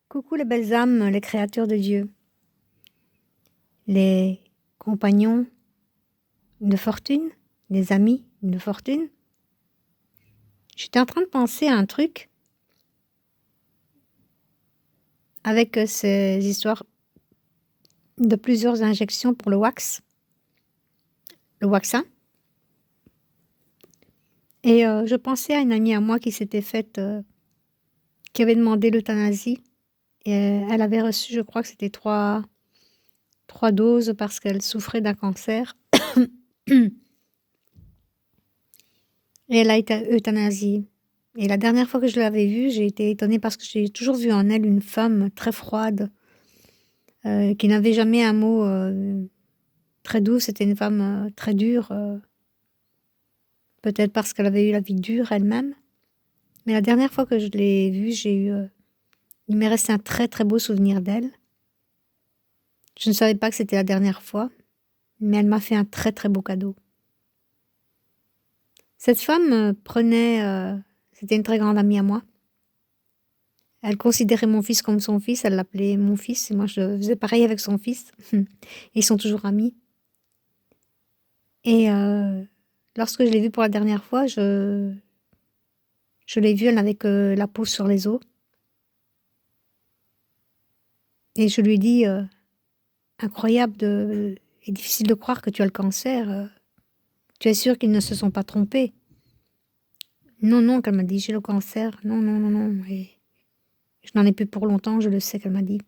Coucou les belles âmes, les créatures de Dieu, les compagnons de fortune, les amis de fortune. J'étais en train de penser à un truc avec ces histoires de plusieurs injections pour le waxin. Et je pensais à une amie à moi qui s'était faite, qui avait demandé l'euthanasie. Et elle avait reçu, je crois que c'était trois doses parce qu'elle souffrait d'un cancer. Et elle a été euthanasiée. Et la dernière fois que je l'avais vue, j'ai été étonnée parce que j'ai toujours vu en elle une femme très froide, qui n'avait jamais un mot très doux. C'était une femme très dure, peut-être parce qu'elle avait eu la vie dure elle-même. Mais la dernière fois que je l'ai vue, il m'est resté un très très beau souvenir d'elle. Je ne savais pas que c'était la dernière fois, mais elle m'a fait un très très beau cadeau. Cette femme c'était une très grande amie à moi. Elle considérait mon fils comme son fils, elle l'appelait mon fils, et moi je faisais pareil avec son fils. Ils sont toujours amis. Et lorsque je l'ai vue pour la dernière fois, je l'ai vue, elle n'avait que la peau sur les os. Et je lui ai dit, incroyable et difficile de croire que tu as le cancer. Tu es sûre qu'ils ne se sont pas trompés? Non, non, qu'elle m'a dit, j'ai le cancer. Non, non, non, non. Et je n'en ai plus pour longtemps, je le sais, qu'elle m'a dit.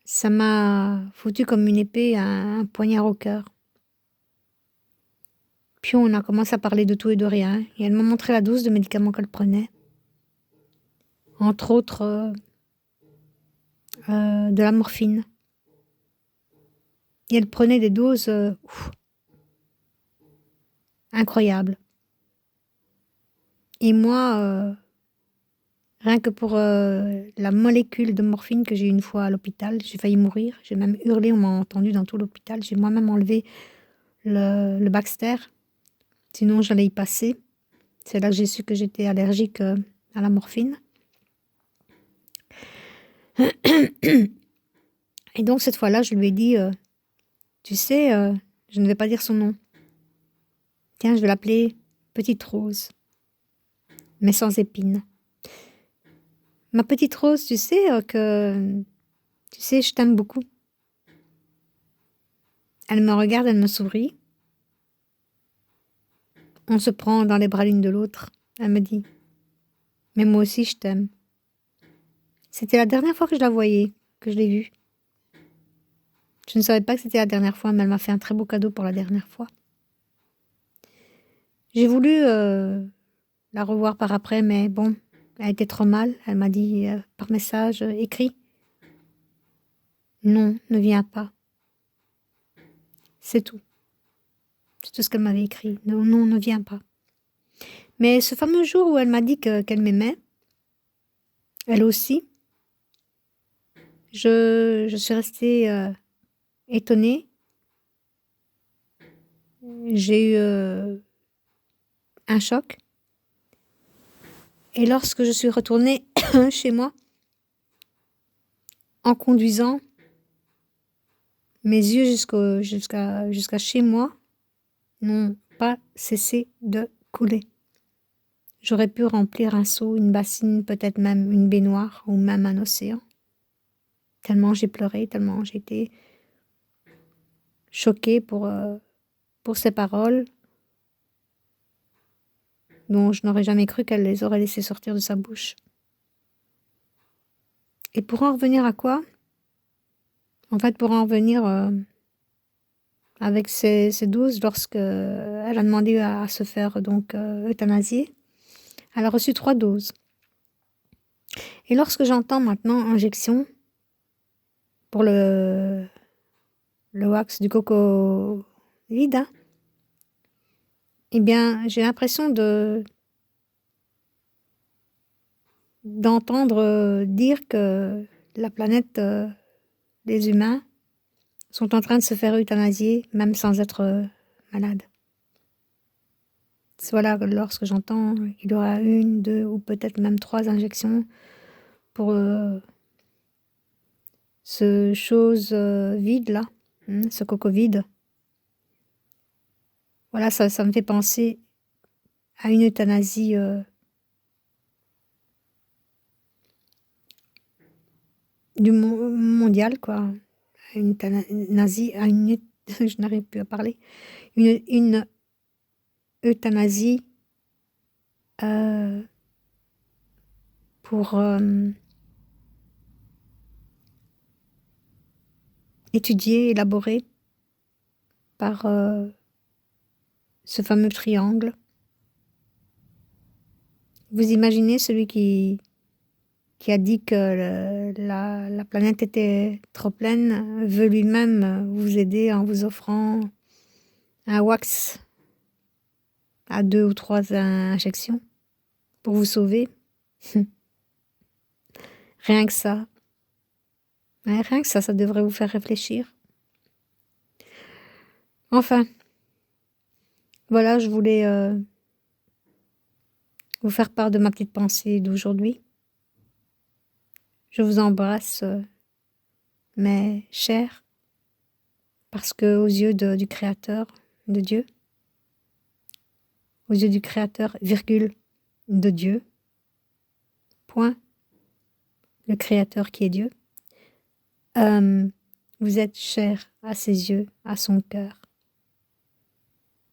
Ça m'a foutu comme une épée, un poignard au cœur. Puis on a commencé à parler de tout et de rien, et elle m'a montré la dose de médicaments qu'elle prenait. Entre autres, de la morphine. Et elle prenait des doses incroyables. Et moi, rien que pour la molécule de morphine que j'ai eu une fois à l'hôpital, j'ai failli mourir. J'ai même hurlé, on m'a entendu dans tout l'hôpital. J'ai moi-même enlevé le Baxter, sinon j'allais y passer. C'est là que j'ai su que j'étais allergique à la morphine. Et donc cette fois-là, je lui ai dit, tu sais, je ne vais pas dire son nom. Tiens, je vais l'appeler Petite Rose, mais sans épines. Ma petite Rose, tu sais je t'aime beaucoup. Elle me regarde, elle me sourit. On se prend dans les bras l'une de l'autre. Elle me dit, mais moi aussi je t'aime. C'était la dernière fois que je la voyais, que je l'ai vue. Je ne savais pas que c'était la dernière fois, mais elle m'a fait un très beau cadeau pour la dernière fois. J'ai voulu la revoir par après, mais bon, elle était trop mal. Elle m'a dit par message écrit, non, ne viens pas. C'est tout. C'est tout ce qu'elle m'avait écrit. Non, non, ne viens pas. Mais ce fameux jour où elle m'a dit qu'elle m'aimait, elle aussi, je suis restée étonnée. J'ai eu un choc. Et lorsque je suis retournée chez moi, en conduisant, mes yeux jusqu'à chez moi n'ont pas cessé de couler. J'aurais pu remplir un seau, une bassine, peut-être même une baignoire ou même un océan. Tellement j'ai pleuré, tellement j'ai été choquée pour ces paroles dont je n'aurais jamais cru qu'elle les aurait laissées sortir de sa bouche. Et pour en revenir à quoi? En fait, pour en revenir avec ces doses, lorsque elle a demandé à se faire donc euthanasier, elle a reçu 3 doses. Et lorsque j'entends maintenant injection pour le wax du coco vide, hein, eh bien, j'ai l'impression d'entendre dire que la planète, les humains, sont en train de se faire euthanasier, même sans être malades. Voilà, lorsque j'entends qu'il y aura 1, 2 ou peut-être même 3 injections pour ce chose vide là, ce coco vide. Voilà, ça me fait penser à une euthanasie mondiale, quoi. Une euthanasie, je n'arrive plus à parler. Une euthanasie pour étudier, élaborer par ce fameux triangle. Vous imaginez celui qui a dit que la planète était trop pleine, veut lui-même vous aider en vous offrant un wax à 2 ou 3 injections pour vous sauver. Rien que ça. Ouais, rien que ça devrait vous faire réfléchir. Enfin, voilà, je voulais vous faire part de ma petite pensée d'aujourd'hui. Je vous embrasse, mes chers, parce que aux yeux du Créateur, de Dieu, aux yeux du Créateur, virgule, de Dieu, point, le Créateur qui est Dieu, vous êtes chers à ses yeux, à son cœur.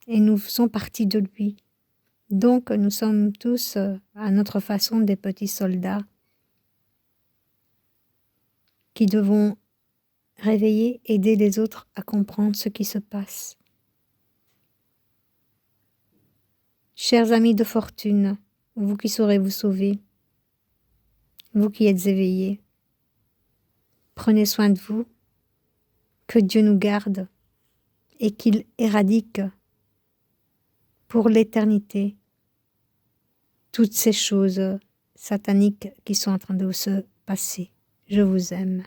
Et nous faisons partie de lui. Donc nous sommes tous, à notre façon, des petits soldats qui devons réveiller, aider les autres à comprendre ce qui se passe. Chers amis de fortune, vous qui saurez vous sauver, vous qui êtes éveillés, prenez soin de vous, que Dieu nous garde et qu'il éradique pour l'éternité toutes ces choses sataniques qui sont en train de se passer. Je vous aime.